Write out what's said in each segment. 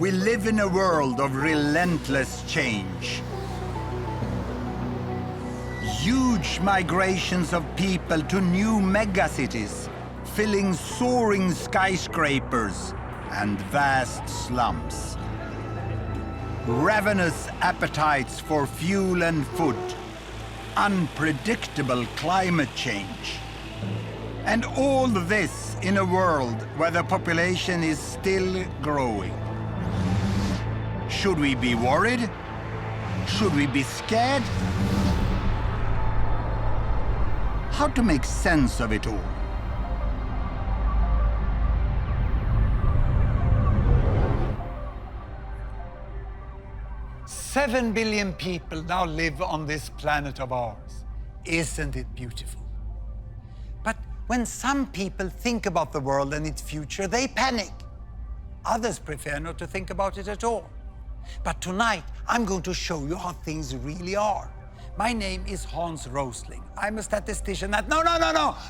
We live in a world of relentless change. Huge migrations of people to new megacities, filling soaring skyscrapers and vast slums. Ravenous appetites for fuel and food, unpredictable climate change. And all this in a world where the population is still growing. Should we be worried? Should we be scared? How to make sense of it all? "7 billion people now live on this planet of ours. Isn't it beautiful?" But when some people think about the world and its future, they panic. Others prefer not to think about it at all. But tonight, I'm going to show you how things really are. My name is Hans Rosling. I'm a statistician at... No,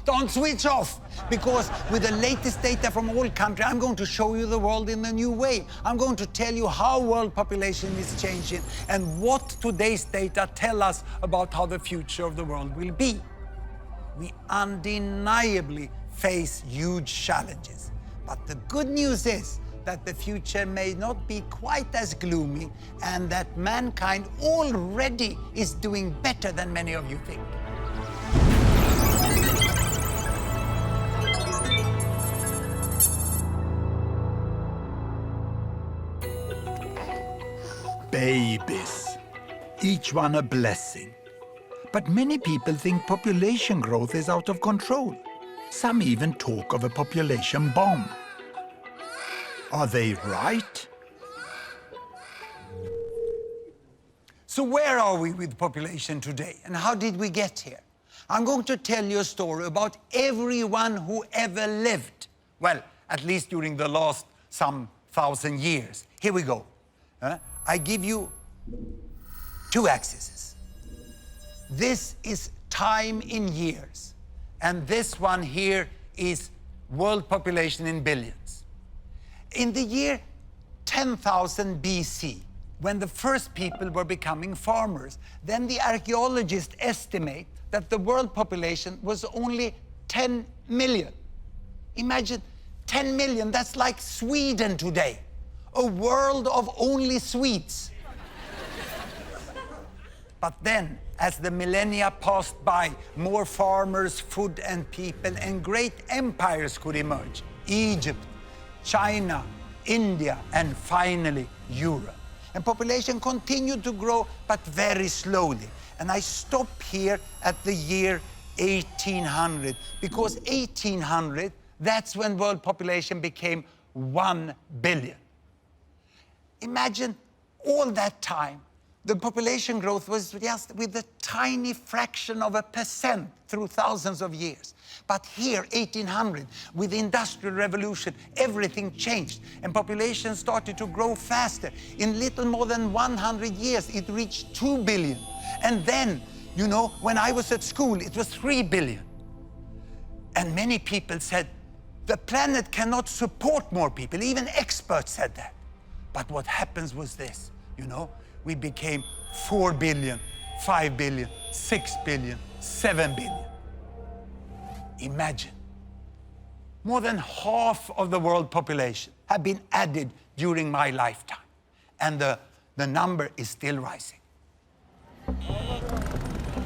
don't switch off. Because with the latest data from all countries, I'm going to show you the world in a new way. I'm going to tell you how world population is changing and what today's data tell us about how the future of the world will be. We undeniably face huge challenges. But the good news is that the future may not be quite as gloomy and that mankind already is doing better than many of you think. Babies, each one a blessing. But many people think population growth is out of control. Some even talk of a population bomb. Are they right? So where are we with population today, and how did we get here? I'm going to tell you a story about everyone who ever lived. Well, at least during the last some 1,000 years. Here we go. I give you 2 axes. This is time in years, and this one here is world population in billions. In the year 10,000 BC, when the first people were becoming farmers, then the archaeologists estimate that the world population was only 10 million. Imagine 10 million, that's like Sweden today. A world of only Swedes. But then, as the millennia passed by, more farmers, food and people, and great empires could emerge. Egypt, China, India, and finally Europe. And population continued to grow, but very slowly. And I stop here at the year 1800, because 1800, that's when world population became 1 billion. Imagine all that time, the population growth was just with a tiny fraction of 1% through thousands of years. But here, 1800, with the Industrial Revolution, everything changed, and population started to grow faster. In little more than 100 years, it reached 2 billion. And then, you know, when I was at school, it was 3 billion. And many people said, the planet cannot support more people. Even experts said that. But what happens was this, you know, we became 4 billion, 5 billion, 6 billion, 7 billion. Imagine, more than half of the world population have been added during my lifetime. And the number is still rising.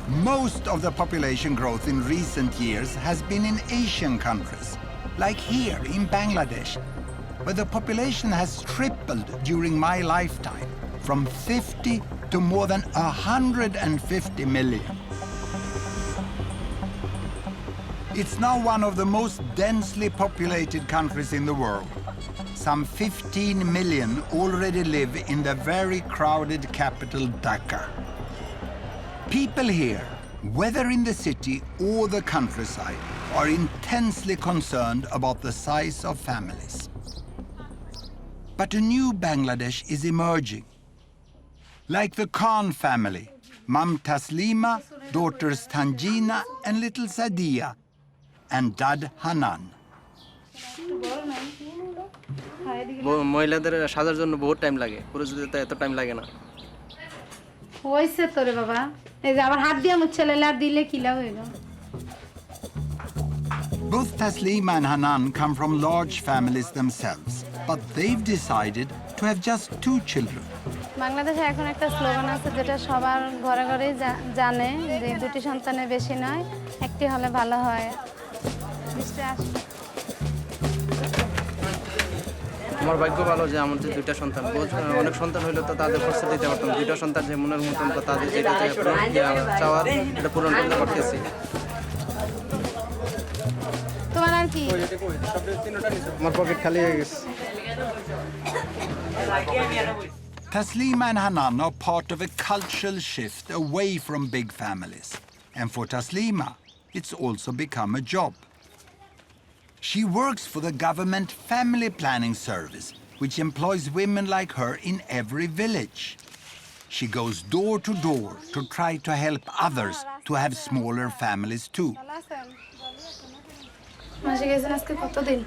Most of the population growth in recent years has been in Asian countries, like here in Bangladesh, where the population has tripled during my lifetime, from 50 to more than 150 million. It's now one of the most densely populated countries in the world. Some 15 million already live in the very crowded capital, Dhaka. People here, whether in the city or the countryside, are intensely concerned about the size of families. But a new Bangladesh is emerging. Like the Khan family, Mum Taslima, daughters Tanjina and little Sadia, and Dad Hanan. মহিলাদের সাজার জন্য বহুত time লাগে, পুরুষদের তো এত time লাগে না। হয়েছে তোরে বাবা, এই যে আবার হাত দিয়ে মুচ্ছে আর দিলে কিলা হইল। Both Taslima and Hanan come from large families themselves, but they've decided to have just 2 children. বাংলাদেশে এখন একটা স্লোগান আছে যেটা সবার ঘরে ঘরেই জানে যে 2টি সন্তানের বেশি নয়, একটি হলে ভালো হয়। আমার ভাগ্য ভালো যে আমাদের 2টা সন্তান, অনেক সন্তান হইলে তো তাদের খরচা দিতে পারতাম। 2টা সন্তান যে মনের মতন তো তাদের যেটা চাওয়ার এটা পূরণ করতে পারতেছি। তোমার আর কি? আমার পকেট খালি হয়ে গেছে। Taslima and Hanan are part of a cultural shift away from big families. And for Taslima, it's also become a job. She works for the government family planning service, which employs women like her in every village. She goes door to door to try to help others to have smaller families too. মাসে গেছেন আজকে কতদিন?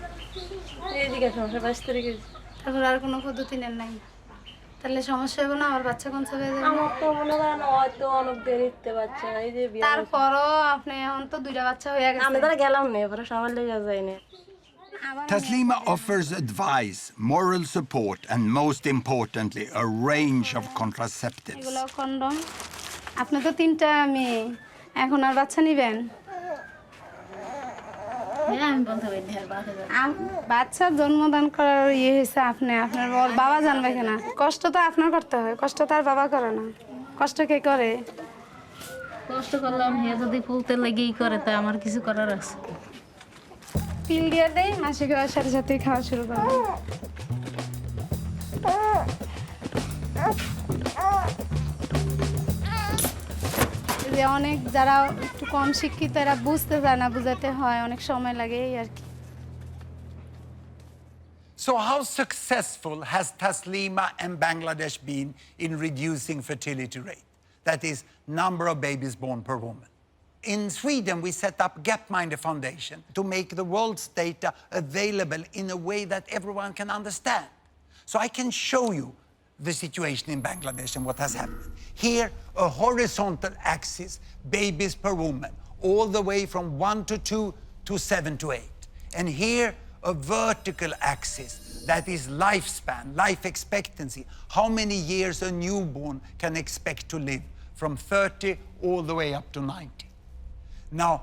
তারপর আর কোনো পদ্ধতি নেন নাই? তাহলে সমস্যা হবে না? আমার বাচ্চা কনসেপ্ট হয়ে যাবে। আমার তো মনে করেন হয়তো অনেক দেরিতে বাচ্চা, এই যে তারপরও আপনি এখন তো 2টা বাচ্চা হয়ে গেছে। আমি ধরে গেলাম না, এবারে সবার লেগে যায় না। Taslima offers advice, moral support, and most importantly, a range of contraceptives. এগুলো কন্ডম। আপনি তো 3টা মেয়ে, এখন আর বাচ্চা নিবেন? বাচ্চা জন্মদান করার ইয়ে হয়েছে আপনি, আপনার বাবা জানবে কিনা? কষ্ট তো আপনার করতে হয়, কষ্ট তো আর বাবা করে না। কষ্ট কে করে? কষ্ট করলাম, হে যদি ফুলতে লেগেই করে তা আমার কিছু করার আছে? পিল দিয়ে দেয়, মাসিক হওয়ার সাথে সাথেই খাওয়া শুরু করবে। যে অনেক যারা একটু কম শিক্ষিত এরা বুঝতে চায় না, বুঝাতে হয়, অনেক সময় লাগে এই আর কি। So how successful has Taslima and Bangladesh been in reducing fertility rate? That is, number of babies born per woman. In Sweden, we set up Gapminder Foundation to make the world's data available in a way that everyone can understand. So I can show you the situation in Bangladesh and what has happened. Here, a horizontal axis, babies per woman, all the way from 1 to 2 to 7 to 8. And here, a vertical axis, that is lifespan, life expectancy, how many years a newborn can expect to live, from 30 all the way up to 90. Now,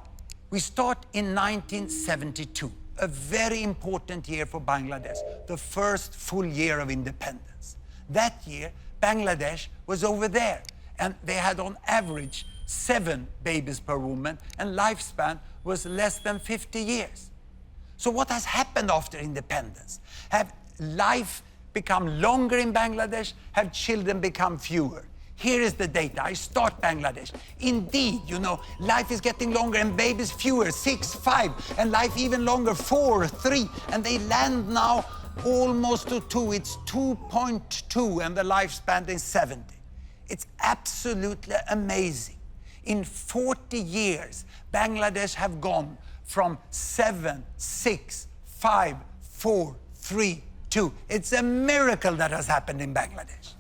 we start in 1972, a very important year for Bangladesh, the first full year of independence. That year, Bangladesh was over there, and they had on average 7 babies per woman, and lifespan was less than 50 years. So what has happened after independence? Have life become longer in Bangladesh? Have children become fewer? Here is the data. I start Bangladesh. Indeed, you know, life is getting longer and babies fewer, 6, 5, and life even longer, 4, 3, and they land now almost to 2. It's 2.2, and the lifespan is 70. It's absolutely amazing. In 40 years, Bangladesh have gone from 7, 6, 5, 4, 3, 2. It's a miracle that has happened in Bangladesh.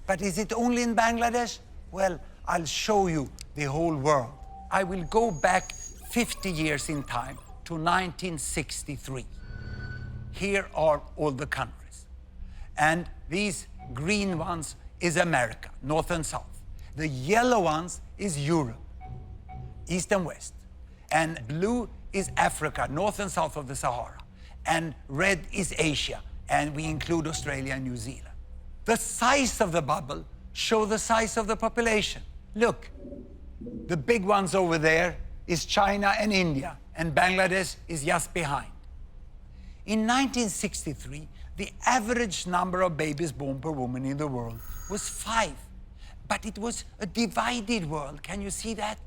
But is it only in Bangladesh? Well, I'll show you the whole world. I will go back 50 years in time to 1963. Here are all the countries. And these green ones is America, North and South. The yellow ones is Europe, East and West. And blue is Africa, North and South of the Sahara. And red is Asia, and we include Australia and New Zealand. The size of the bubble show the size of the population. Look, the big ones over there is China and India, and Bangladesh is just behind. In 1963, the average number of babies born per woman in the world was 5. But it was a divided world. Can you see that?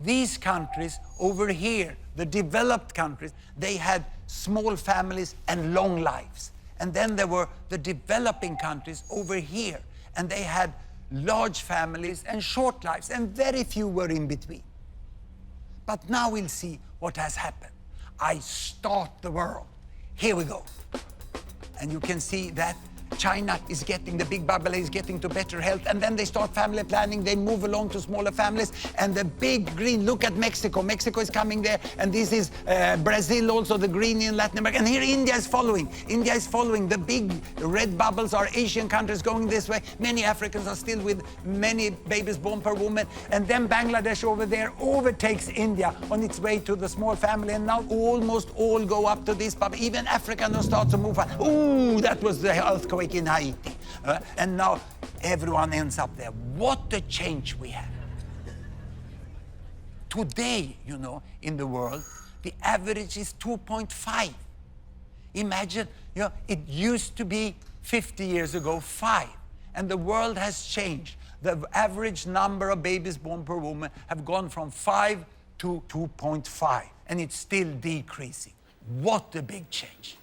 These countries over here, the developed countries, they had small families and long lives. And then there were the developing countries over here, and they had large families and short lives, and very few were in between. But now we'll see what has happened. I start the world. Here we go. And you can see that China is getting, the big bubble is getting to better health, and then they start family planning, they move along to smaller families, and the big green, look at Mexico. Mexico is coming there, and this is Brazil, also the green in Latin America, and here India is following. India is following. The big red bubbles are Asian countries going this way. Many Africans are still with many babies born per woman, and then Bangladesh over there overtakes India on its way to the small family, and now almost all go up to this bubble. Even Africa now starts to move on. Ooh, that was the earthquake in Haiti. And now everyone ends up there. What a change we have. Today, you know, in the world, the average is 2.5. Imagine, you know, it used to be 50 years ago 5, and the world has changed. The average number of babies born per woman have gone from 5 to 2.5, and it's still decreasing. What a big change.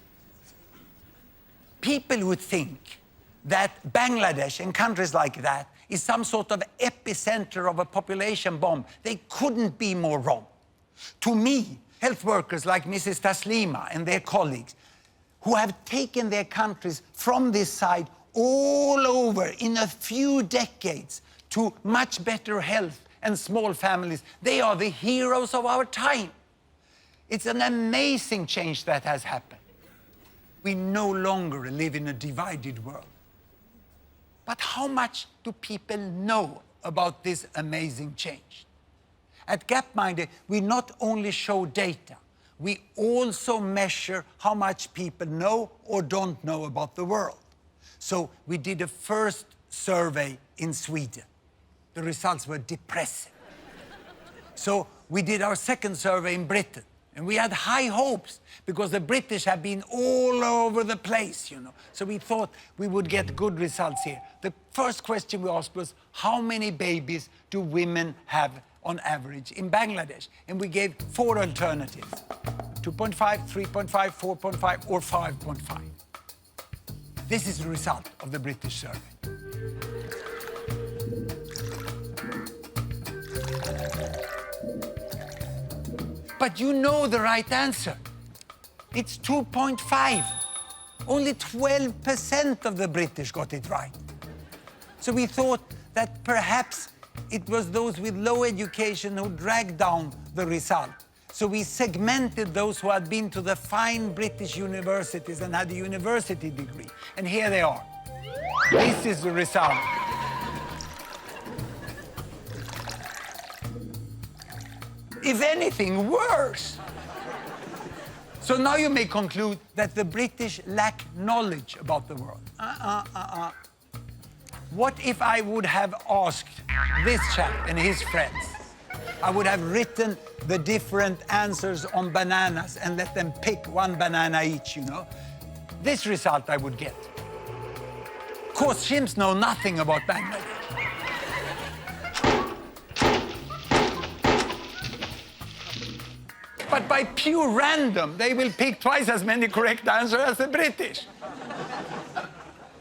People would think that Bangladesh and countries like that is some sort of epicenter of a population bomb. They couldn't be more wrong. To me, health workers like Mrs. Taslima and their colleagues, who have taken their countries from this side all over in a few decades to much better health and small families, they are the heroes of our time. It's an amazing change that has happened. We no longer live in a divided world. But how much do people know about this amazing change? At Gapminder, we not only show data, we also measure how much people know or don't know about the world. So we did a first survey in Sweden. The results were depressing. So we did our second survey in Britain. And we had high hopes because the British have been all over the place, you know. So we thought we would get good results here. The first question we asked was, how many babies do women have on average in Bangladesh? And we gave 4 alternatives: 2.5, 3.5, 4.5, or 5.5. This is the result of the British survey. But you know the right answer. It's 2.5. Only 12% of the British got it right. So we thought that perhaps it was those with low education who dragged down the result. So we segmented those who had been to the fine British universities and had a university degree. And here they are. This is the result. If anything, worse. So now you may conclude that the British lack knowledge about the world. What if I would have asked this chap and his friends? I would have written the different answers on bananas and let them pick 1 banana each, you know. This result I would get. Of course, chimps know nothing about Bangladesh. But by pure random, they will pick twice as many correct answers as the British.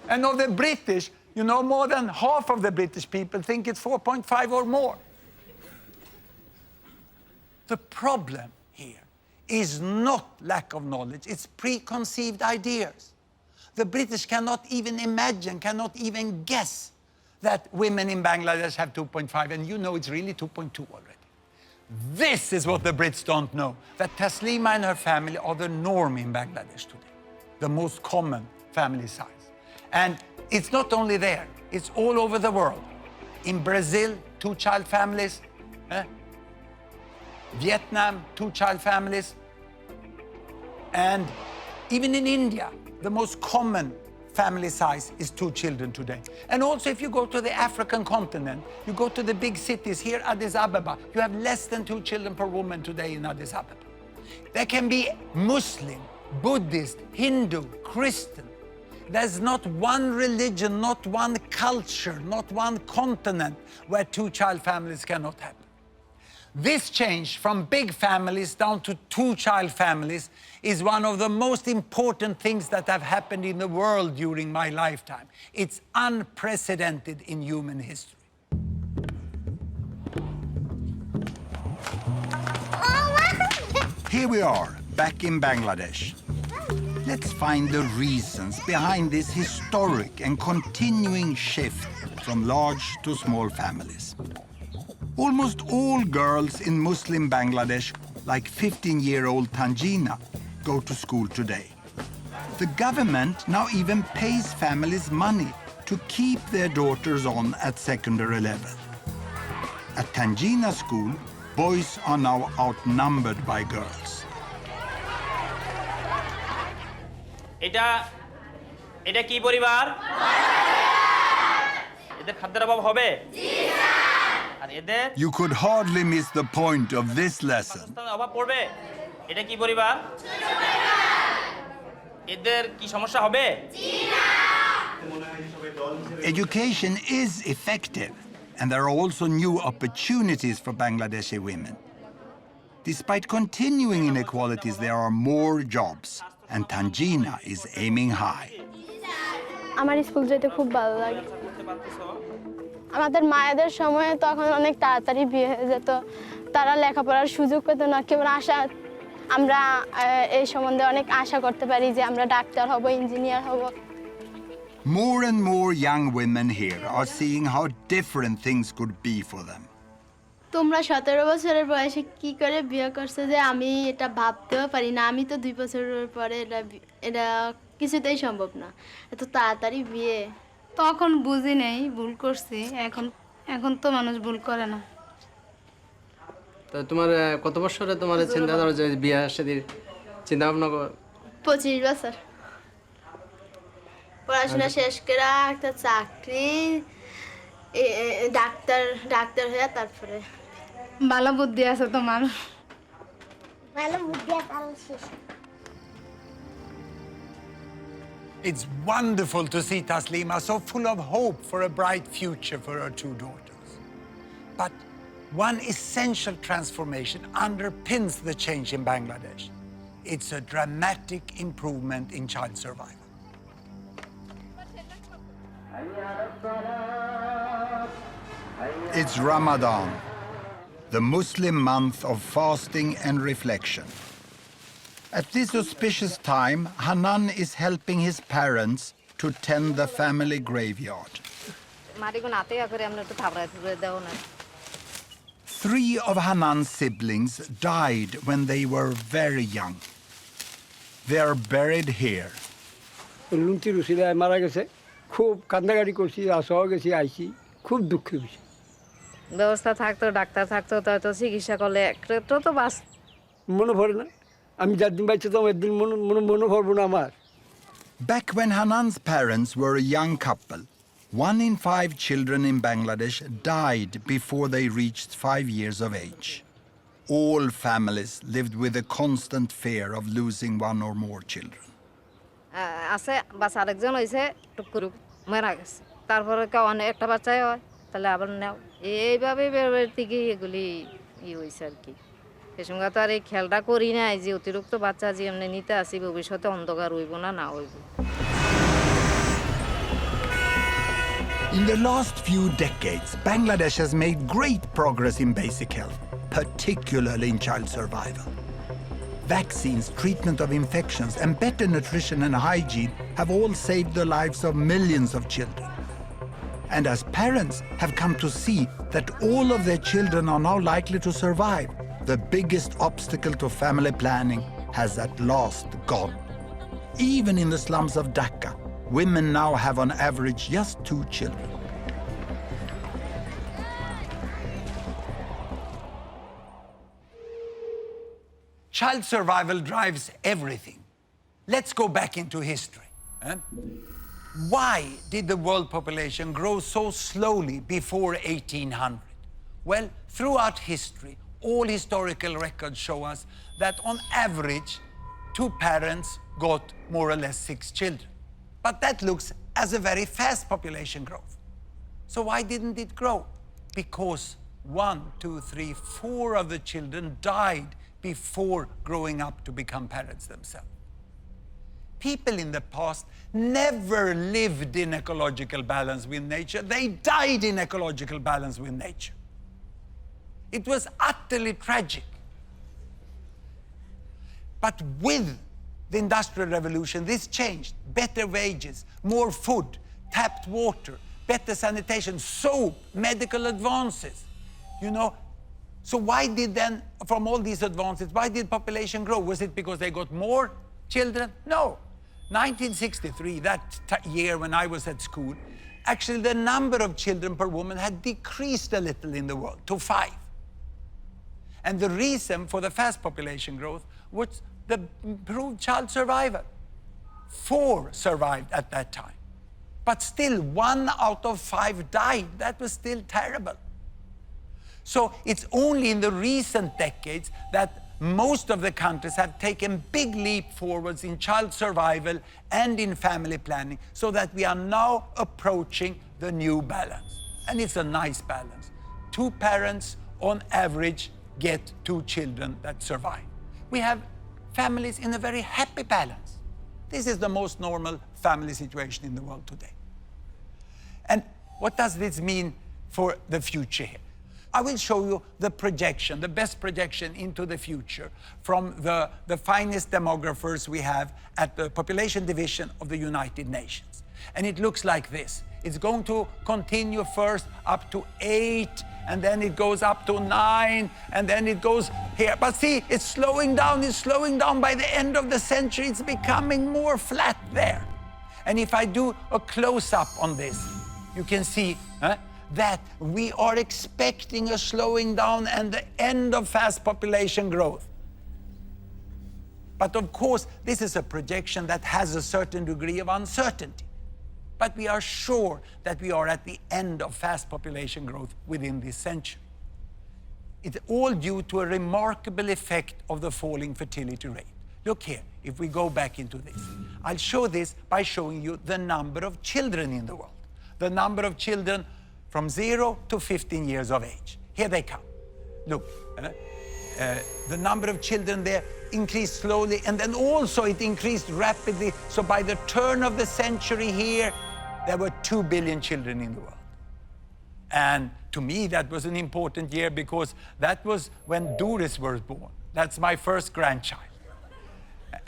And of the British, you know, more than half of the British people think it's 4.5 or more. The problem here is not lack of knowledge, it's preconceived ideas. The British cannot even imagine, cannot even guess that women in Bangladesh have 2.5, and you know it's really 2.2 already. This is what the Brits don't know, that Taslima and her family are the norm in Bangladesh today, the most common family size. And it's not only there, it's all over the world. In Brazil, 2-child families. Vietnam, 2-child families. And even in India, the most common family size is 2 children today. And also, if you go to the African continent, you go to the big cities here, Addis Ababa, you have less than 2 children per woman today in Addis Ababa. There can be Muslim, Buddhist, Hindu, Christian. There's not one religion, not one culture, not one continent where 2-child families cannot happen. This change from big families down to 2-child families is one of the most important things that have happened in the world during my lifetime. It's unprecedented in human history. Here we are, back in Bangladesh. Let's find the reasons behind this historic and continuing shift from large to small families. Almost all girls in Muslim Bangladesh, like 15-year-old Tanjina, go to school today. The government now even pays families money to keep their daughters on at secondary level. At Tanjina school, boys are now outnumbered by girls. এটা কি পরিবার? এদের খাদ্যের অভাব হবে? আর এদের You could hardly miss the point of this lesson. অভাব পড়বে? এটা কি পরিবার? এদের কি সমস্যা হবে? Education is effective, and there are also new opportunities for Bangladeshi women. Despite continuing inequalities, there are more jobs, and Tanjina is aiming high. আমার স্কুল যেতে খুব ভালো লাগে। আমাদের মায়েদের সময়ে তখন অনেক তাড়াতাড়ি বিয়ে হয়ে যেত, তারা লেখাপড়ার সুযোগ পেত না। কেবল আশা, আমরা এই সম্বন্ধে অনেক আশা করতে পারি যে আমরা ডাক্তার হব, ইঞ্জিনিয়ার হব। More and more young women here are seeing how different things could be for them. তোমরা 17 বছরের বয়সে কি করে বিয়ে করছো যে আমি এটা ভাবতেও পারি না। আমি তো 2 বছরের পরে এটা কিছুতেই সম্ভব না, এত তাড়াতাড়ি বিয়ে। তখন বুঝি নেই, ভুল করছি। এখন তো মানুষ ভুল করে না। তো তোমার কত বছরে তোমার চিন্তা ধরো যে বিয়ে শাদীর চিন্তা ভাবনা 25 বছর পড়াশোনা শেষ করে একটা চাকরি, ডাক্তার হয়ে তারপরে। ভালো বুদ্ধি আছে তোমার। It's wonderful to see Taslima so full of hope for a bright future for her 2 daughters. But one essential transformation underpins the change in Bangladesh. It's a dramatic improvement in child survival. It's Ramadan, the Muslim month of fasting and reflection. At this auspicious time, Hanan is helping his parents to tend the family graveyard. 3 of Hanan's siblings died when they were very young. They are buried here. খুব কান্দাকাটি করছি, আসা গেছি, আইছি, খুব দুঃখের বিষয়। ব্যবস্থা থাকতো, ডাক্তার থাকতো, তো চিকিৎসা করলে একটু তো বাস। মনে পড়ে না, আমি যার বাইছে তো একদিন মনে পড়বো না আমার। Back when Hanan's parents were a young couple, 1 in 5 children in Bangladesh died before they reached 5 years of age. All families lived with a constant fear of losing 1 or more children. আছে বাচ্চা আরেকজন হয়েছে, টুকুরু মারা গেছে, তারপরে কেউ অনেক একটা বাচ্চাই হয়, তাহলে আবার নেও। এইভাবে বেরোবের থেকে এগুলি হয়েছে আর কি। এ সঙ্গে তো আর এই খেয়ালটা করি নাই যে অতিরিক্ত বাচ্চা যে এমনি নিতে আসি, ভবিষ্যতে অন্ধকার হইব না হইব। In the last few decades, Bangladesh has made great progress in basic health, particularly in child survival. Vaccines, treatment of infections, and better nutrition and hygiene have all saved the lives of millions of children. And as parents have come to see that all of their children are now likely to survive, the biggest obstacle to family planning has at last gone. Even in the slums of Dhaka, women now have on average just 2 children. Child survival drives everything. Let's go back into history. Why did the world population grow so slowly before 1800? Well, throughout history, all historical records show us that on average, 2 parents got more or less 6 children. But that looks as a very fast population growth. So why didn't it grow? Because 1, 2, 3, 4 of the children died before growing up to become parents themselves. People in the past never lived in ecological balance with nature. They died in ecological balance with nature. It was utterly tragic. But with the Industrial Revolution, this changed. Better wages, more food, tapped water, better sanitation, soap, medical advances. You know, so why did then, from all these advances, why did population grow? Was it because they got more children? No. 1963, that year when I was at school, actually the number of children per woman had decreased a little in the world to 5. And the reason for the fast population growth was the improved child survival. 4 survived at that time. But still, 1 out of 5 died. That was still terrible. So it's only in the recent decades that most of the countries have taken big leap forwards in child survival and in family planning, so that we are now approaching the new balance. And it's a nice balance. 2 parents on average get 2 children that survive. We have families in a very happy balance. This is the most normal family situation in the world today. And what does this mean for the future here? I will show you the projection, the best projection into the future from the finest demographers we have at the Population Division of the United Nations. And it looks like this. It's going to continue first up to 8, and then it goes up to 9, and then it goes here. But see, it's slowing down, it's slowing down. By the end of the century, it's becoming more flat there. And if I do a close-up on this, you can see that we are expecting a slowing down and the end of fast population growth. But of course, this is a projection that has a certain degree of uncertainty. But we are sure that we are at the end of fast population growth within this century. It's all due to a remarkable effect of the falling fertility rate. Look here, if we go back into this. I'll show this by showing you the number of children in the world. The number of children from 0 to 15 years of age. Here they come. Look, the number of children there increased slowly, and then also it increased rapidly. So by the turn of the century here, there were 2 billion children in the world. And to me, that was an important year because that was when Doris was born. That's my first grandchild.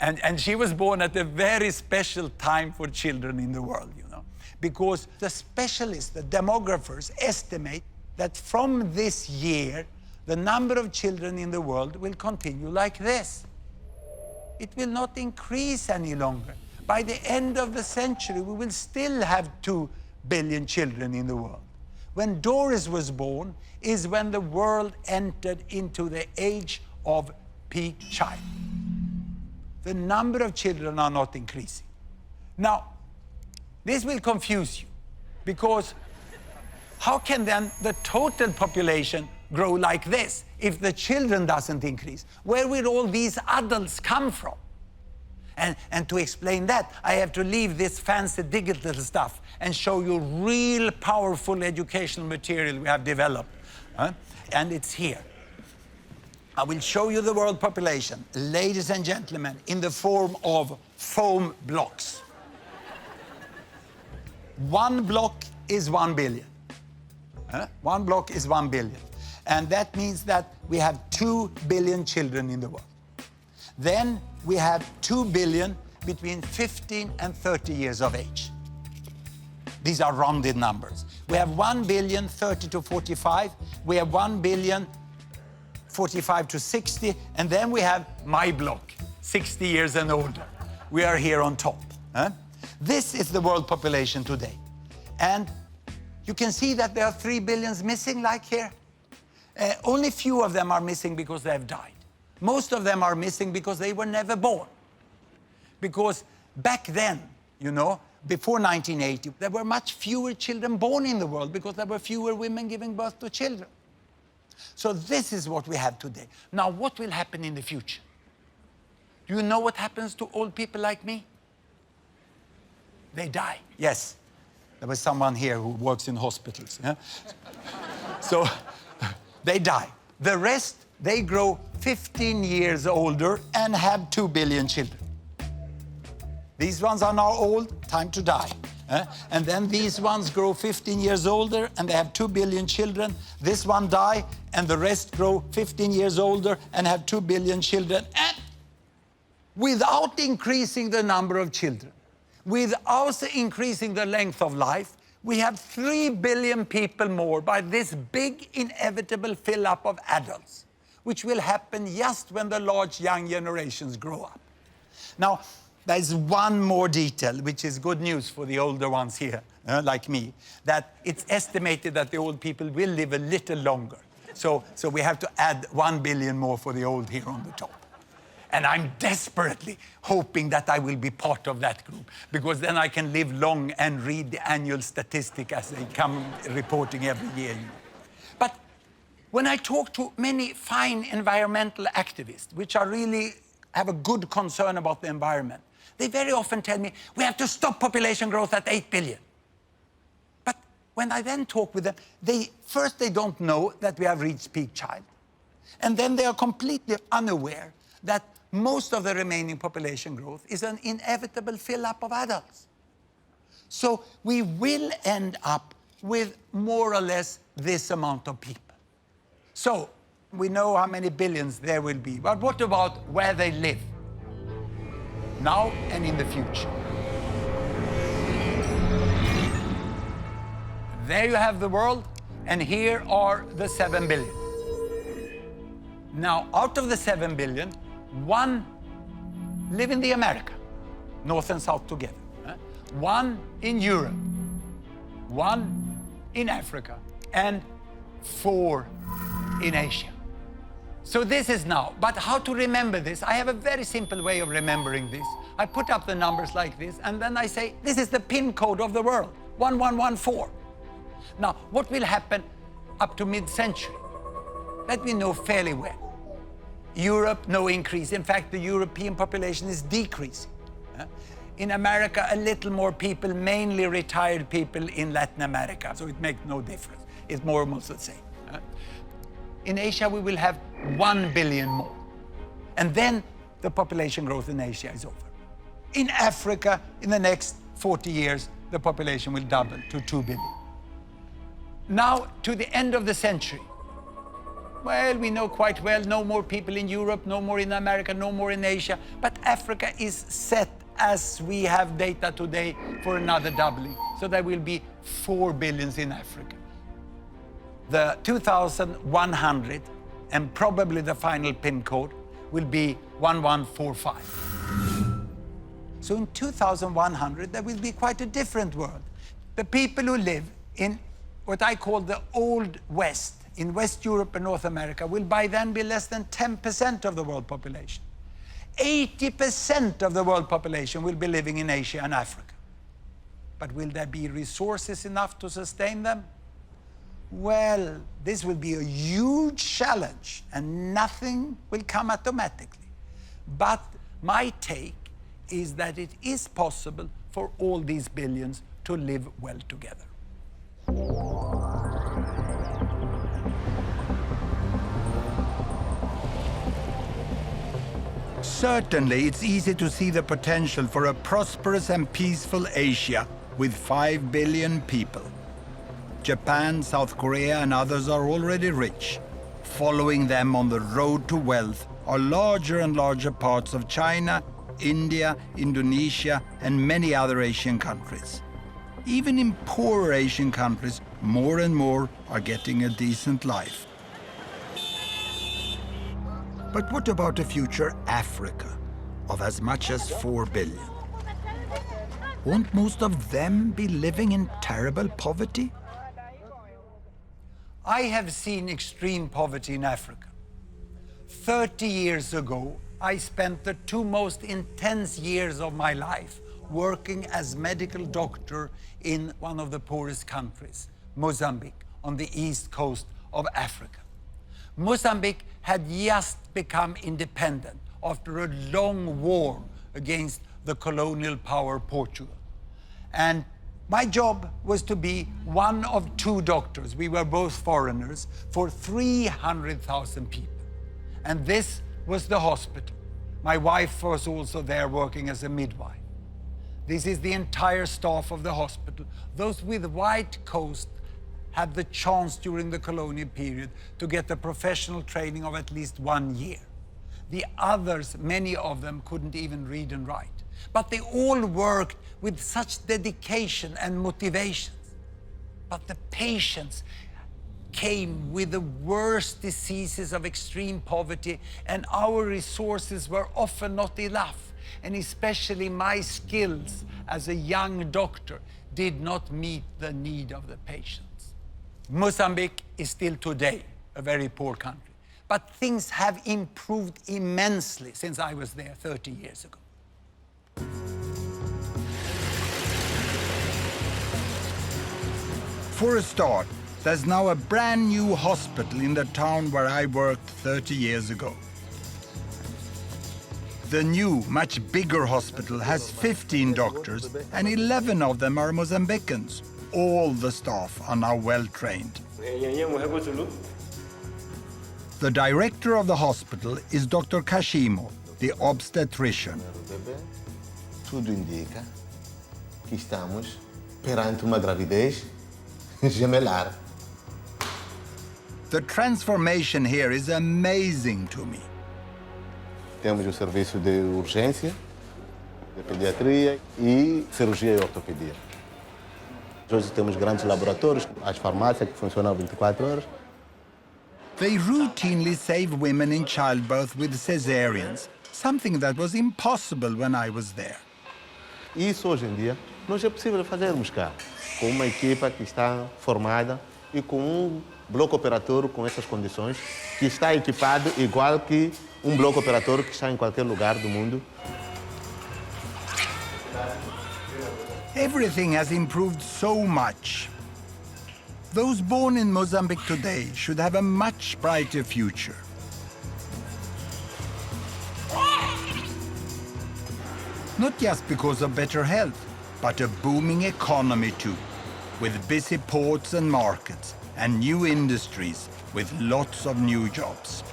And she was born at a very special time for children in the world, you know. Because the specialists, the demographers, estimate that from this year, the number of children in the world will continue like this. It will not increase any longer. By the end of the century, we will still have 2 billion children in the world. When Doris was born is when the world entered into the age of peak child. The number of children are not increasing. Now, this will confuse you, because how can then the total population grow like this if the children doesn't increase? Where will all these adults come from? And to explain that, I have to leave this fancy digital stuff and show you real powerful educational material we have developed. And it's here. I will show you the world population, ladies and gentlemen, in the form of foam blocks. 1 block is 1 billion. 1 block is 1 billion. And that means that we have 2 billion children in the world. Then we have 2 billion between 15 and 30 years of age. These are rounded numbers. We have 1 billion 30 to 45. We have 1 billion 45 to 60. And then we have my block, 60 years and older. We are here on top. This is the world population today. And you can see that there are 3 billions missing, like here. Only few of them are missing because they have died. Most of them are missing because they were never born. Because back then, you know, before 1980, there were much fewer children born in the world because there were fewer women giving birth to children. So this is what we have today. Now, what will happen in the future? Do you know what happens to old people like me? They die. Yes. There was someone here who works in hospitals. Yeah? So they die. The rest, they grow 15 years older and have 2 billion children. These ones are now old, time to die. And then these ones grow 15 years older and they have 2 billion children. This one die and the rest grow 15 years older and have 2 billion children. And without increasing the number of children, without increasing the length of life, we have 3 billion people more by this big inevitable fill-up of adults, which will happen just when the large young generations grow up. Now, there's one more detail, which is good news for the older ones here, like me, that it's estimated that the old people will live a little longer. So we have to add 1 billion more for the old here on the top. And I'm desperately hoping that I will be part of that group, because then I can live long and read the annual statistic as they come reporting every year. But when I talk to many fine environmental activists, which are really have a good concern about the environment, they very often tell me, we have to stop population growth at 8 billion. But when I then talk with them, they don't know that we have reached peak child. And then they are completely unaware that most of the remaining population growth is an inevitable fill-up of adults. So we will end up with more or less this amount of people. So we know how many billions there will be, but what about where they live? Now and in the future. There you have the world, and here are the 7 billion. Now, out of the 7 billion, 1 live in the America, North and South together. 1 in Europe, 1 in Africa, and 4 in Asia. So this is now, but how to remember this? I have a very simple way of remembering this. I put up the numbers like this, and then I say, this is the PIN code of the world, 1114. Now, what will happen up to mid-century? That we know fairly well. Europe, no increase. In fact, the European population is decreasing. In America, a little more people, mainly retired people in Latin America, so it makes no difference. It's more or almost the same. In Asia, we will have 1 billion more. And then the population growth in Asia is over. In Africa, in the next 40 years, the population will double to 2 billion. Now, to the end of the century, well, we know quite well, no more people in Europe, no more in America, no more in Asia, but Africa is set, as we have data today, for another doubling. So there will be 4 billions in Africa. The 2100, and probably the final PIN code, will be 1145. So in 2100, there will be quite a different world. The people who live in what I call the Old West, in West Europe and North America, will by then be less than 10% of the world population. 80% of the world population will be living in Asia and Africa. But will there be resources enough to sustain them? Well, this will be a huge challenge, and nothing will come automatically. But my take is that it is possible for all these billions to live well together. Certainly, it's easy to see the potential for a prosperous and peaceful Asia with 5 billion people. Japan, South Korea, and others are already rich. Following them on the road to wealth are larger and larger parts of China, India, Indonesia, and many other Asian countries. Even in poorer Asian countries, more and more are getting a decent life. But what about a future Africa of as much as 4 billion? Won't most of them be living in terrible poverty? I have seen extreme poverty in Africa. 30 years ago, I spent the 2 most intense years of my life working as medical doctor in one of the poorest countries, Mozambique, on the east coast of Africa. Mozambique had just become independent after a long war against the colonial power Portugal. And my job was to be one of 2 doctors, we were both foreigners, for 300,000 people. And this was the hospital. My wife was also there working as a midwife. This is the entire staff of the hospital. Those with white coats had the chance during the colonial period to get the professional training of at least 1 year. The others, many of them, couldn't even read and write. But they all worked with such dedication and motivation. But the patients came with the worst diseases of extreme poverty, and our resources were often not enough. And especially my skills as a young doctor did not meet the need of the patients. Mozambique is still today a very poor country, but things have improved immensely since I was there 30 years ago. For a start, there's now a brand new hospital in the town where I worked 30 years ago. The new, much bigger hospital has 15 doctors, and 11 of them are Mozambicans. All the staff are now well trained. The director of the hospital is Dr. Kashimo, the obstetrician. Tudo indica que estamos perante uma gravidez gemelar. The transformation here is amazing to me. Temos o serviço de urgência, de pediatria e cirurgia e ortopedia. Hoje temos grandes laboratórios, as farmácias que funcionam 24 horas. They routinely save women in childbirth with cesareans, something that was impossible when I was there. Isso hoje em dia não é possível fazermos cá, com uma equipa que está formada e com um bloco operatório com essas condições, que está equipado igual que um bloco operatório que está em qualquer lugar do mundo. Everything has improved so much. Those born in Mozambique today should have a much brighter future. Not just because of better health, but a booming economy too, with busy ports and markets, and new industries with lots of new jobs.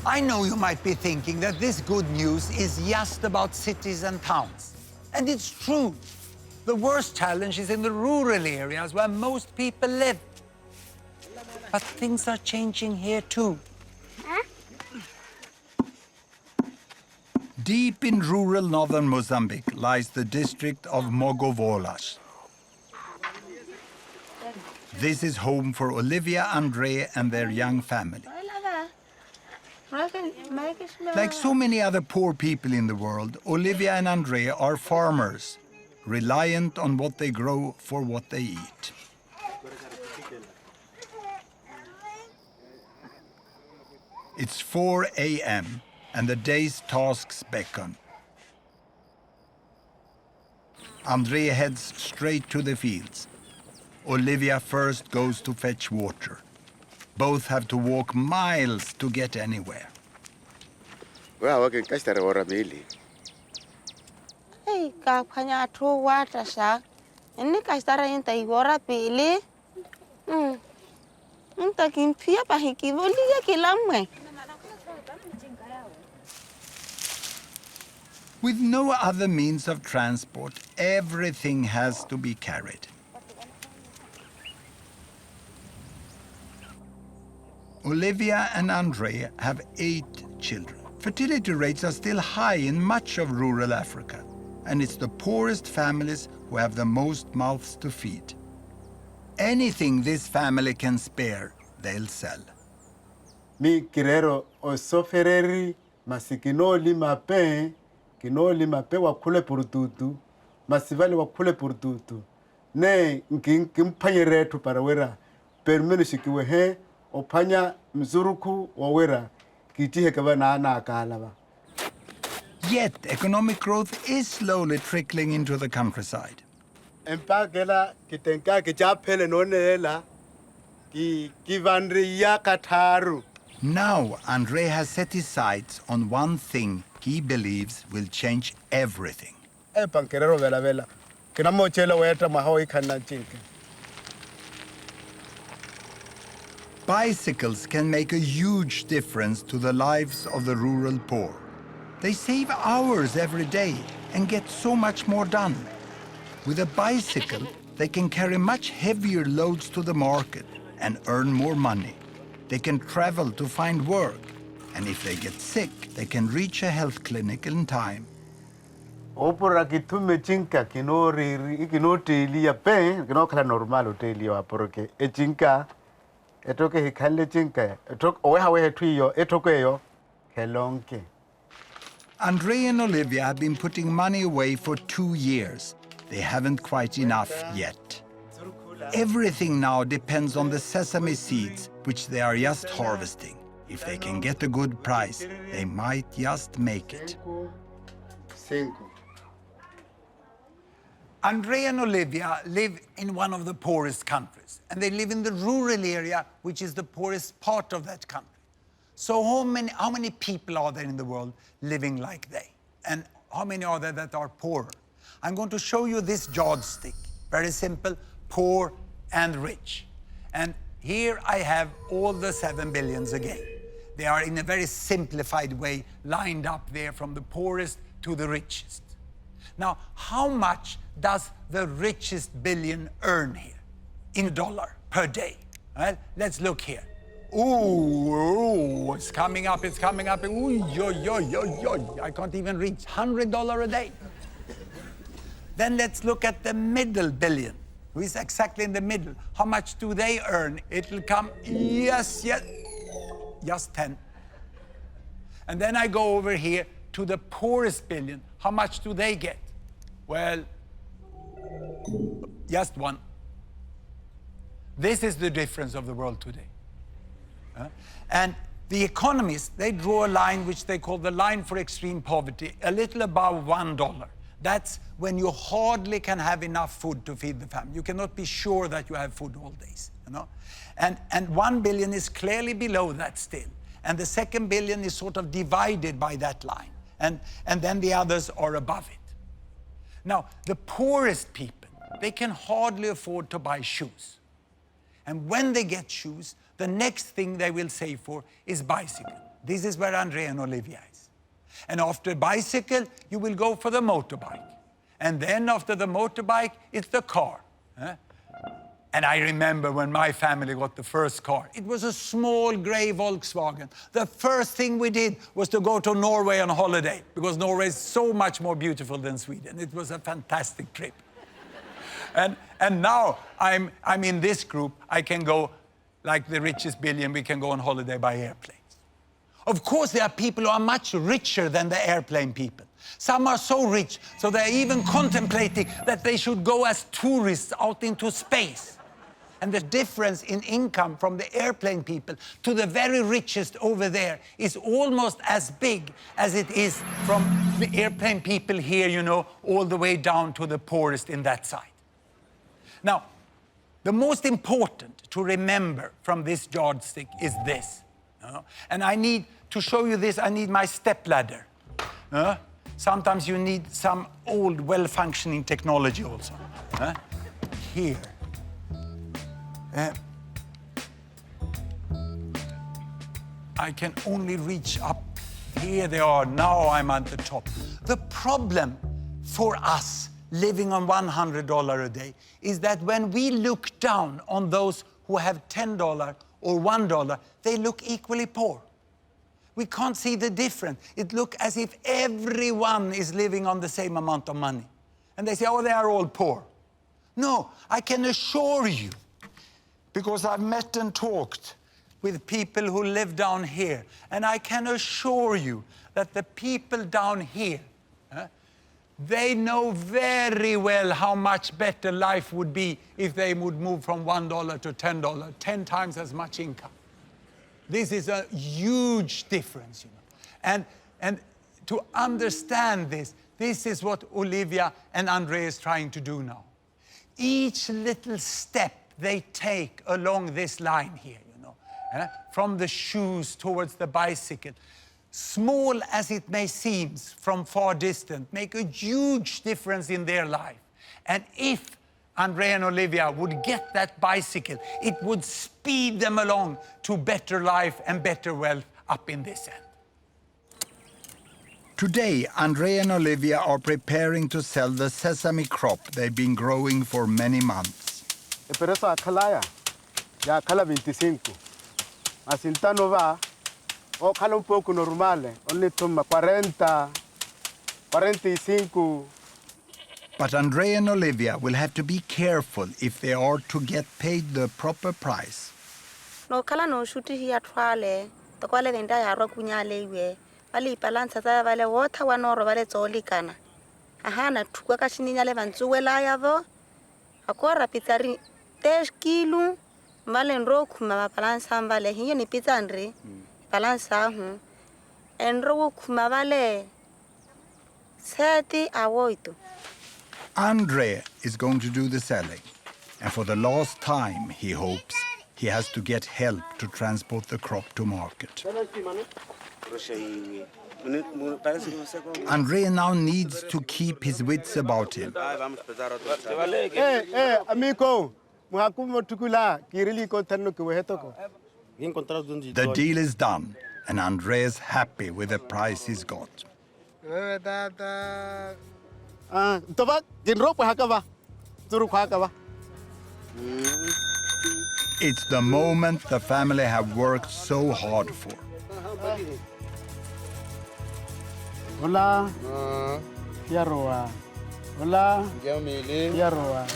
I know you might be thinking that this good news is just about cities and towns. And it's true. The worst challenge is in the rural areas where most people live. But things are changing here too. Deep in rural northern Mozambique lies the district of Mogovolas. This is home for Olivia, Andre, and their young family. Like so many other poor people in the world, Olivia and Andre are farmers, reliant on what they grow for what they eat. It's 4 a.m. and the day's tasks beckon. Andre heads straight to the fields. Olivia first goes to fetch water. Both have to walk miles to get anywhere. Well, okay, kastar ora beli. Hey, kapanya tu water sak. Ini kastar inta ora beli. Inta kimpia pahiki boli ya kilamwe. With no other means of transport, everything has to be carried. Olivia and Andre have 8 children. Fertility rates are still high in much of rural Africa, and it's the poorest families who have the most mouths to feed. Anything this family can spare, they'll sell. Mi kirero o sofereri masikinoli mape kinoli mape wakule purututu masivali wakule purututu ne nkimpanyere tu parawera permenu shikiwe he opanya mzuruku wawera kitihe kabana na akalaba. Yet economic growth is slowly trickling into the countryside. Empagela kitenka kichapele nonela ki kivandriya kataru. Now Andre has set his sights on one thing he believes will change everything. Pankerero vela vela kinamochela weta mahoi kanachike. Bicycles can make a huge difference to the lives of the rural poor. They save hours every day and get so much more done. With a bicycle, they can carry much heavier loads to the market and earn more money. they can travel to find work. And if they get sick, they can reach a health clinic in time. Opora kitume chinka kino riri kino teli ya pe kino kala normal teli ya poroke e chinka etoke hikale chinka etok owe hetwiyo etokeyo helonke. Andre and Olivia have been putting money away for 2 years. They haven't quite enough yet. Everything now depends on the sesame seeds, which they are just harvesting. If they can get a good price, they might just make it. Andre and Olivia live in one of the poorest countries, and they live in the rural area, which is the poorest part of that country. So how many people are there in the world living like they? And how many are there that are poorer? I'm going to show you this yardstick. Very simple, poor and rich. And here I have all the 7 billions again. They are in a very simplified way lined up there from the poorest to the richest. Now, how much does the richest billion earn here in dollar per day? Well, let's look here. Ooh, it's coming up, it's coming up. Ooh, yo. I can't even reach $100 a day. Then let's look at the middle billion, who is exactly in the middle. How much do they earn? It'll come, yes, just 10. And then I go over here to the poorest billion. How much do they get? Well, just 1. This is the difference of the world today. And the economists, they draw a line which they call the line for extreme poverty, a little above $1. That's when you hardly can have enough food to feed the family. You cannot be sure that you have food all days, you know? And 1 billion is clearly below that still. And the second billion is sort of divided by that line. And then the others are above it. Now, the poorest people, they can hardly afford to buy shoes. And when they get shoes, the next thing they will save for is bicycle. This is where Andre and Olivia is. And after bicycle, you will go for the motorbike. And then after the motorbike, it's the car. And I remember when my family got the first car. It was a small gray Volkswagen. The first thing we did was to go to Norway on holiday, because Norway is so much more beautiful than Sweden. It was a fantastic trip. And now I'm in this group. I can go, like the richest billion, we can go on holiday by airplanes. Of course, there are people who are much richer than the airplane people. Some are so rich, so they're even contemplating that they should go as tourists out into space. And the difference in income from the airplane people to the very richest over there is almost as big as it is from the airplane people here, you know, all the way down to the poorest in that side. Now, the most important to remember from this yardstick is this. And I need to show you this, I need my stepladder. Sometimes you need some old, well-functioning technology also. Here. I can only reach up. Here they are. Now I'm at the top. The problem for us living on $100 a day is that when we look down on those who have $10 or $1, they look equally poor. We can't see the difference. It looks as if everyone is living on the same amount of money. And they say, oh, they are all poor. No, I can assure you, because I've met and talked with people who live down here, and I can assure you that the people down here, they know very well how much better life would be if they would move from $1 to $10, 10 times as much income. This is a huge difference, you know. And to understand this, this is what Olivia and Andre is trying to do now. Each little step they take along this line here, you know, from the shoes towards the bicycle, small as it may seem from far distance, make a huge difference in their life. And if Andre and Olivia would get that bicycle, it would speed them along to better life and better wealth up in this end. Today, Andre and Olivia are preparing to sell the sesame crop they've been growing for many months. Pero esa calaya, ya cala 25. Masintano va, o cala un poco normale, only toma 40, 45. But Andre and Olivia will have to be careful if they are to get paid the proper price. No kala no shuti hi atwale, to kwale venda ya ro kunyale iwe. Vale ipalansa za vale water wanoro vale tsoli kana. Aha na tukwa ka shininyale vantsuwela yavo. Akora pizzari 10 kilo. Vale nro kuma balansa vale hiyo ni pizza andre. Balansa hu. Enro kuma vale 30 awoito. Andre is going to do the selling. And for the last time, he hopes, he has to get help to transport the crop to market. Andre now needs to keep his wits about him. Amico, muhakumo tukula, kirili kontano kiwehetoko. The deal is done, and Andre is happy with the price he's got. Toba, jinropo hakava, turu hakava. It's the moment the family have worked so hard for. Hola. Yaroa. Hola. Yaroa.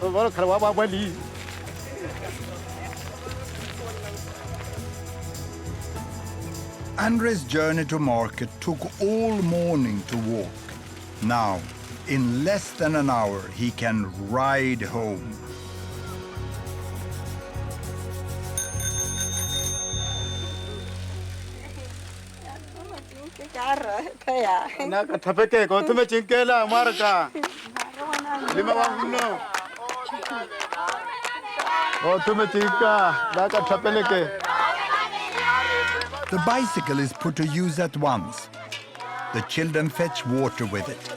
Hola, kalwa wali. Andre's journey to market took all morning to walk. Now, in less than an hour, he can ride home. Naka tapeke ko tume chinkela marka. Lima wanguno. O tume chinka, naka tapeleke. The bicycle is put to use at once. The children fetch water with it.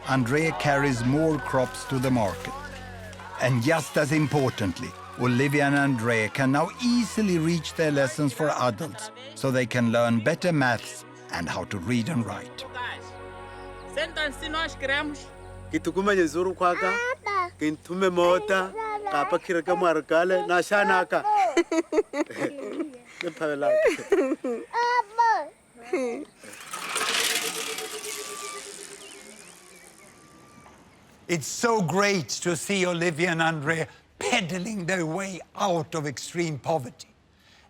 Andrea carries more crops to the market. And just as importantly, Olivia and Andrea can now easily reach their lessons for adults so they can learn better maths and how to read and write. Kitukuma nyezuru kwaka, kintume mota, kapa kiraka markale, na shanaka. It's so great to see Olivia and Andrea pedaling their way out of extreme poverty.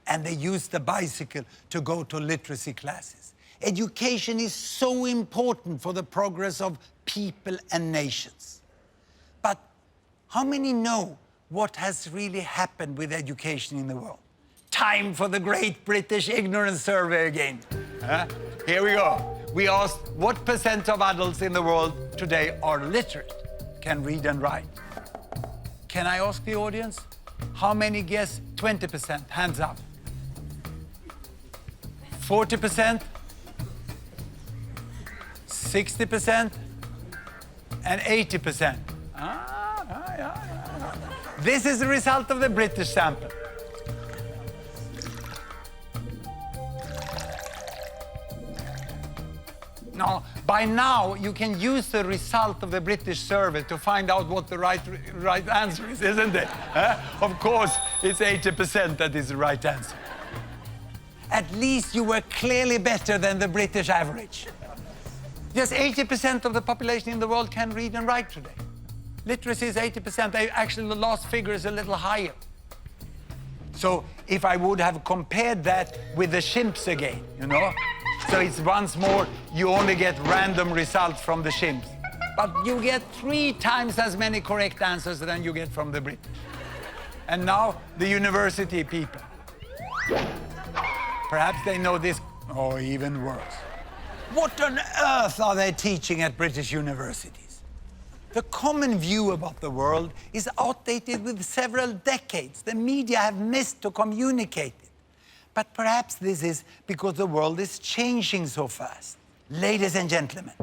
And they use the bicycle to go to literacy classes. Education is so important for the progress of people and nations. But how many know what has really happened with education in the world? Time for the Great British Ignorance Survey again. Here we go. We asked what % of adults in the world today are literate, can read and write. Can I ask the audience? How many guess 20%? Hands up. 40%? 60%? And 80%? This is the result of the British sample. Now, by now, you can use the result of the British survey to find out what the right answer is, isn't it? Of course, it's 80% that is the right answer. At least you were clearly better than the British average. Just 80% of the population in the world can read and write today. Literacy is 80%. Actually, the last figure is a little higher. So if I would have compared that with the chimps again, you know? So it's once more, you only get random results from the chimps. But you get 3 times as many correct answers than you get from the British. And now, the university people. Perhaps they know this, or even worse. What on earth are they teaching at British universities? The common view about the world is outdated with several decades. The media have missed to communicate it. But perhaps this is because the world is changing so fast. Ladies and gentlemen,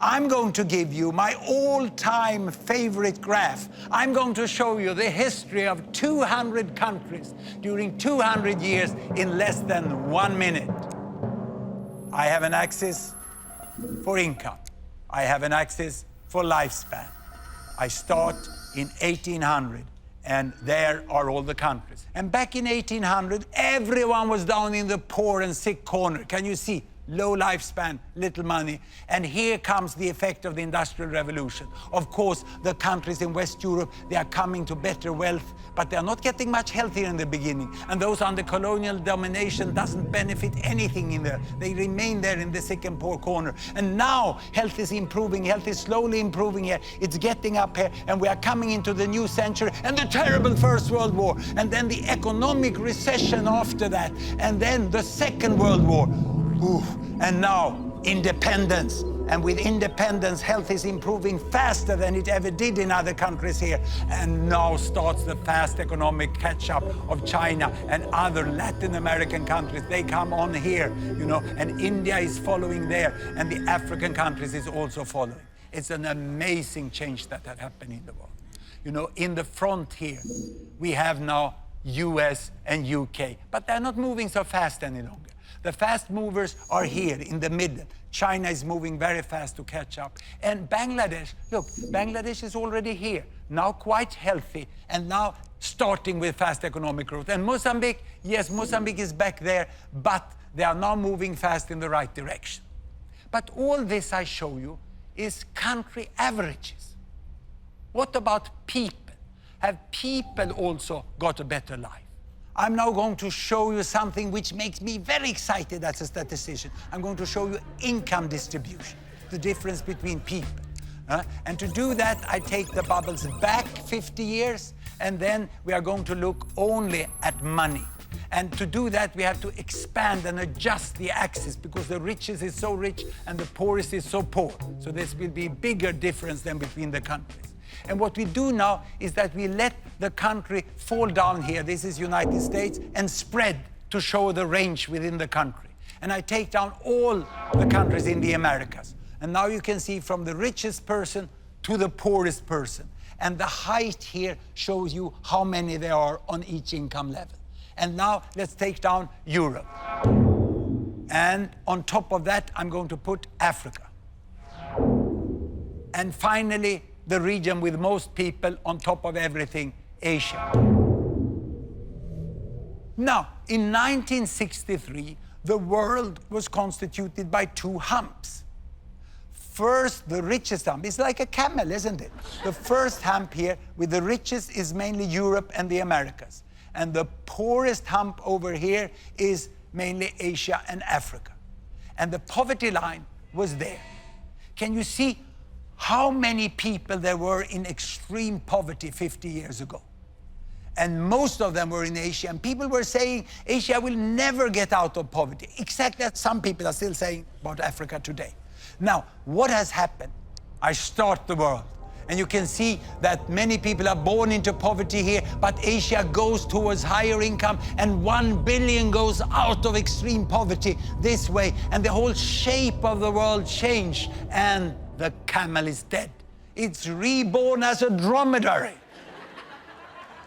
I'm going to give you my all-time favorite graph. I'm going to show you the history of 200 countries during 200 years in less than 1 minute. I have an axis for income. I have an axis for lifespan. I start in 1800 And there are all the countries. And back in 1800, everyone was down in the poor and sick corner. Can you see? Low lifespan, little money. And here comes the effect of the Industrial Revolution. Of course, the countries in West Europe, they are coming to better wealth, but they are not getting much healthier in the beginning. And those under colonial domination doesn't benefit anything in there. They remain there in the sick and poor corner. And now health is improving, health is slowly improving here. It's getting up here, and we are coming into the new century, and the terrible First World War, and then the economic recession after that, and then the Second World War. Ooh. And now, independence. And with independence, health is improving faster than it ever did in other countries here. And now starts the fast economic catch-up of China and other Latin American countries. They come on here, you know, and India is following there, and the African countries is also following. It's an amazing change that had happened in the world. You know, in the front here, we have now US and UK, but they're not moving so fast any longer. The fast movers are here in the middle. China is moving very fast to catch up. And Bangladesh, look, Bangladesh is already here, now quite healthy, and now starting with fast economic growth. And Mozambique, yes, Mozambique is back there, but they are now moving fast in the right direction. But all this I show you is country averages. What about people? Have people also got a better life? I'm now going to show you something which makes me very excited as a statistician. I'm going to show you income distribution, the difference between people. And to do that, I take the bubbles back 50 years, and then we are going to look only at money. And to do that, we have to expand and adjust the axis, because the richest is so rich and the poorest is so poor. So this will be a bigger difference than between the countries. And what we do now is that we let the country fall down here, this is United States, and spread to show the range within the country. And I take down all the countries in the Americas. And now you can see from the richest person to the poorest person. And the height here shows you how many there are on each income level. And now let's take down Europe. And on top of that, I'm going to put Africa. And finally, the region with most people, on top of everything, Asia. Now, in 1963, the world was constituted by two humps. First, the richest hump. It's like a camel, isn't it? The first hump here with the richest is mainly Europe and the Americas. And the poorest hump over here is mainly Asia and Africa. And the poverty line was there. Can you see how many people there were in extreme poverty 50 years ago? And most of them were in Asia. And people were saying Asia will never get out of poverty, exactly as some people are still saying about Africa today. Now, what has happened? I start the world. And you can see that many people are born into poverty here, but Asia goes towards higher income, and 1 billion goes out of extreme poverty this way. And the whole shape of the world changed, and the camel is dead. It's reborn as a dromedary.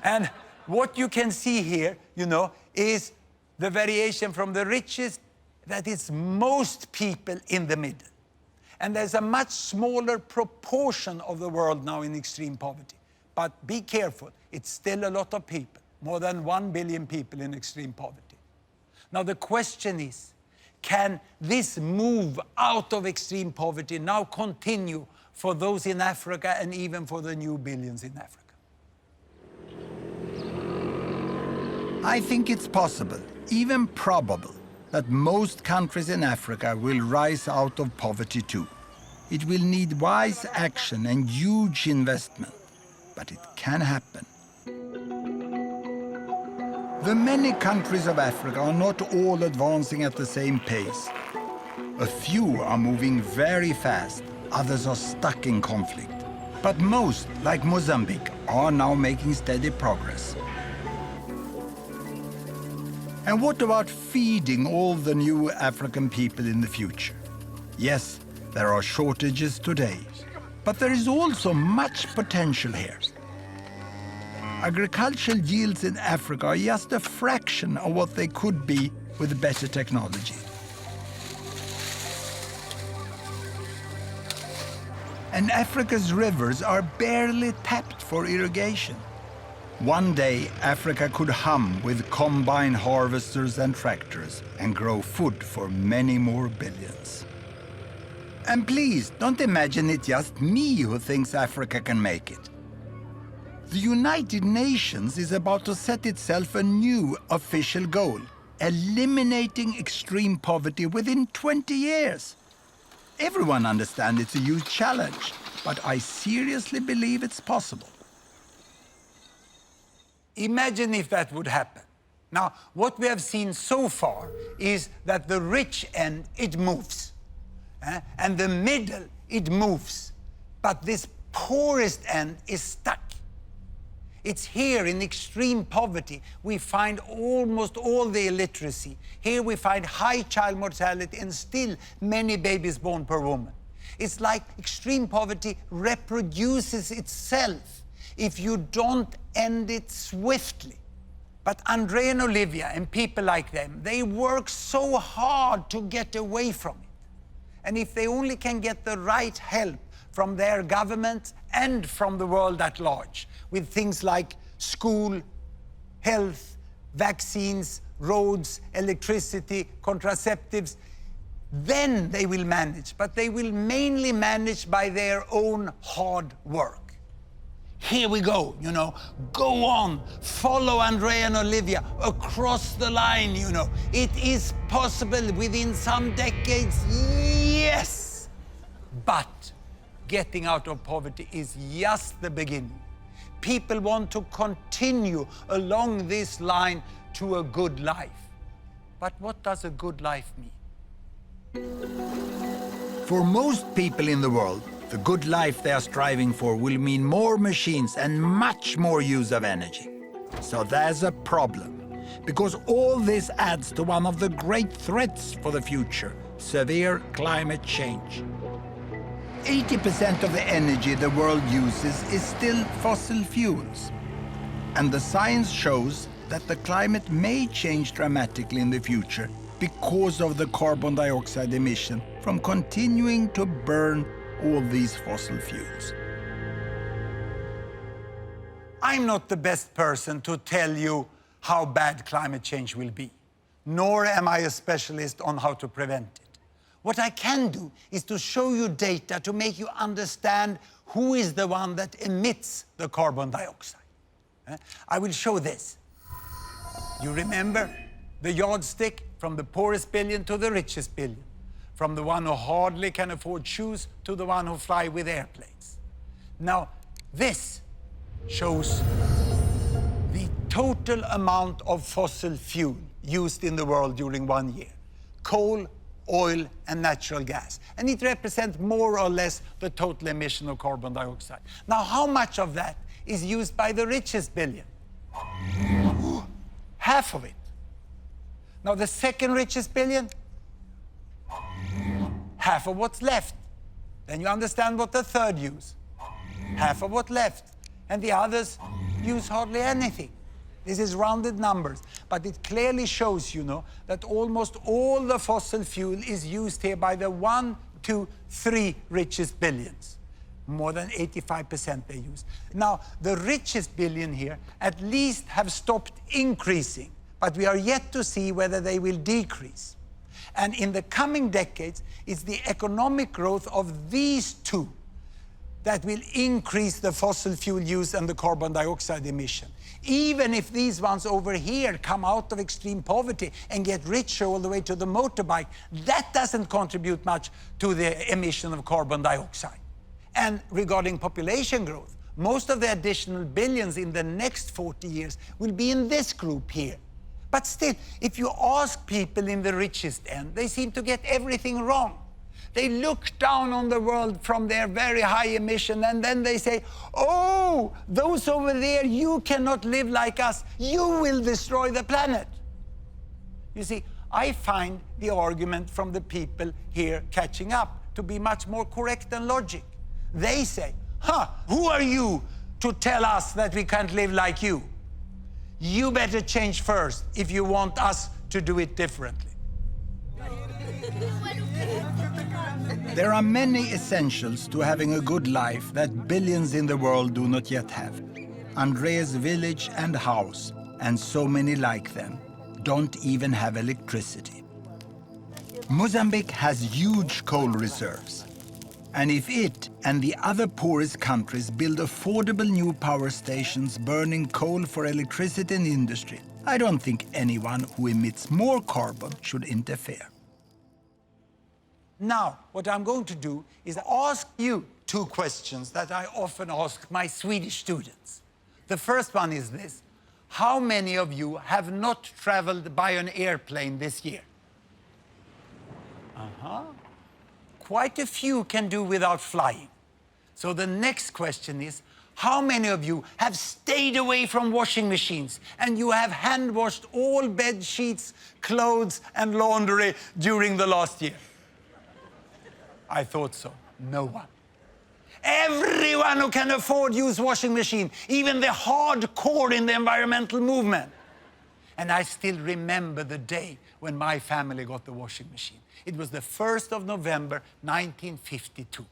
And what you can see here, you know, is the variation from the richest, that is most people in the middle. And there's a much smaller proportion of the world now in extreme poverty. But be careful, it's still a lot of people, more than 1 billion people in extreme poverty. Now the question is, can this move out of extreme poverty now continue for those in Africa and even for the new billions in Africa? I think it's possible, even probable, that most countries in Africa will rise out of poverty too. It will need wise action and huge investment, but it can happen. The many countries of Africa are not all advancing at the same pace. A few are moving very fast, others are stuck in conflict. But most, like Mozambique, are now making steady progress. And what about feeding all the new African people in the future? Yes, there are shortages today, but there is also much potential here. Agricultural yields in Africa are just a fraction of what they could be with better technology. And Africa's rivers are barely tapped for irrigation. One day, Africa could hum with combine harvesters and tractors and grow food for many more billions. And please, don't imagine it's just me who thinks Africa can make it. The United Nations is about to set itself a new official goal, eliminating extreme poverty within 20 years. Everyone understands it's a huge challenge, but I seriously believe it's possible. Imagine if that would happen. Now, what we have seen so far is that the rich end, it moves. And the middle, it moves. But this poorest end is stuck. It's here in extreme poverty we find almost all the illiteracy. Here we find high child mortality and still many babies born per woman. It's like extreme poverty reproduces itself if you don't end it swiftly. But Andre and Olivia and people like them, they work so hard to get away from it. And if they only can get the right help from their governments and from the world at large, with things like school, health, vaccines, roads, electricity, contraceptives, then they will manage. But they will mainly manage by their own hard work. Here we go, you know, go on, follow Andre and Olivia across the line, you know. It is possible within some decades, yes. But getting out of poverty is just the beginning. People want to continue along this line to a good life. But what does a good life mean? For most people in the world, the good life they are striving for will mean more machines and much more use of energy. So there's a problem, because all this adds to one of the great threats for the future, severe climate change. 80% of the energy the world uses is still fossil fuels. And the science shows that the climate may change dramatically in the future because of the carbon dioxide emission from continuing to burn all these fossil fuels. I'm not the best person to tell you how bad climate change will be, nor am I a specialist on how to prevent it. What I can do is to show you data to make you understand who is the one that emits the carbon dioxide. I will show this. You remember the yardstick from the poorest billion to the richest billion, from the one who hardly can afford shoes to the one who fly with airplanes. Now, this shows the total amount of fossil fuel used in the world during 1 year. Coal, oil, and natural gas. And it represents more or less the total emission of carbon dioxide. Now, how much of that is used by the richest billion? Half of it. Now, the second richest billion? Half of what's left. Then you understand what the third use. Half of what's left. And the others use hardly anything. This is rounded numbers, but it clearly shows, you know, that almost all the fossil fuel is used here by the 1, 2, 3 richest billions. More than 85% they use. Now, the richest billion here at least have stopped increasing, but we are yet to see whether they will decrease. And in the coming decades, it's the economic growth of these two that will increase the fossil fuel use and the carbon dioxide emission. Even if these ones over here come out of extreme poverty and get richer all the way to the motorbike, that doesn't contribute much to the emission of carbon dioxide. And regarding population growth, most of the additional billions in the next 40 years will be in this group here. But still, if you ask people in the richest end, they seem to get everything wrong. They look down on the world from their very high emission, and then they say, oh, those over there, you cannot live like us. You will destroy the planet. You see, I find the argument from the people here catching up to be much more correct than logic. They say, who are you to tell us that we can't live like you? You better change first if you want us to do it differently. There are many essentials to having a good life that billions in the world do not yet have. Andre's village and house, and so many like them, don't even have electricity. Mozambique has huge coal reserves. And if it and the other poorest countries build affordable new power stations burning coal for electricity and industry, I don't think anyone who emits more carbon should interfere. Now, what I'm going to do is ask you 2 questions that I often ask my Swedish students. The first one is this: how many of you have not traveled by an airplane this year? Quite a few can do without flying. So the next question is, how many of you have stayed away from washing machines and you have hand washed all bed sheets, clothes and laundry during the last year? I thought so. No one. Everyone who can afford use washing machine, even the hardcore in the environmental movement. And I still remember the day when my family got the washing machine. It was the 1st of November, 1952.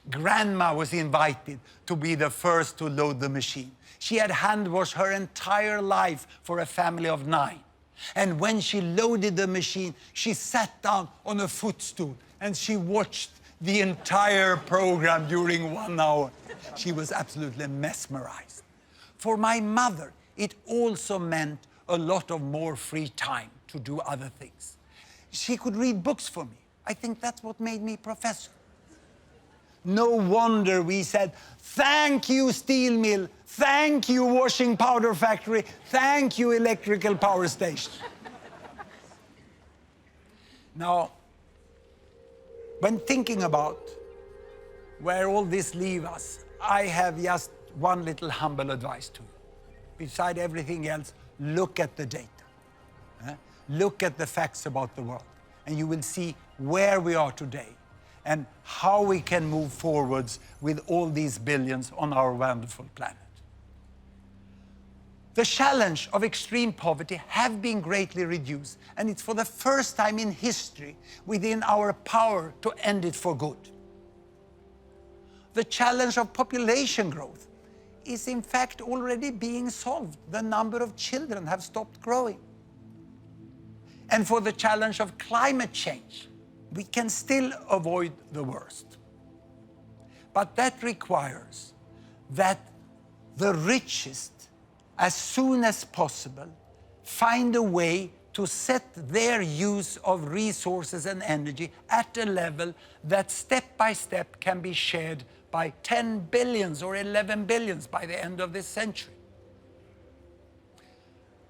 Grandma was invited to be the first to load the machine. She had hand washed her entire life for a family of 9. And when she loaded the machine, she sat down on a footstool and she watched the entire program during 1 hour. She was absolutely mesmerized. For my mother, it also meant a lot of more free time to do other things. She could read books for me. I think that's what made me professor. No wonder we said, thank you, steel mill, thank you, washing powder factory, thank you, electrical power station. Now, when thinking about where all this leaves us, I have just one little humble advice to you. Beside everything else, look at the data. Look at the facts about the world, and you will see where we are today and how we can move forwards with all these billions on our wonderful planet. The challenge of extreme poverty have been greatly reduced, and it's for the first time in history within our power to end it for good. The challenge of population growth is in fact already being solved. The number of children have stopped growing. And for the challenge of climate change, we can still avoid the worst. But that requires that the richest, as soon as possible, find a way to set their use of resources and energy at a level that step by step can be shared by 10 billions or 11 billions by the end of this century.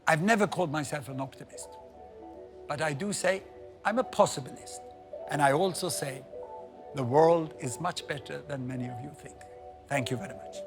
I've never called myself an optimist, but I do say I'm a possibilist. And I also say the world is much better than many of you think. Thank you very much.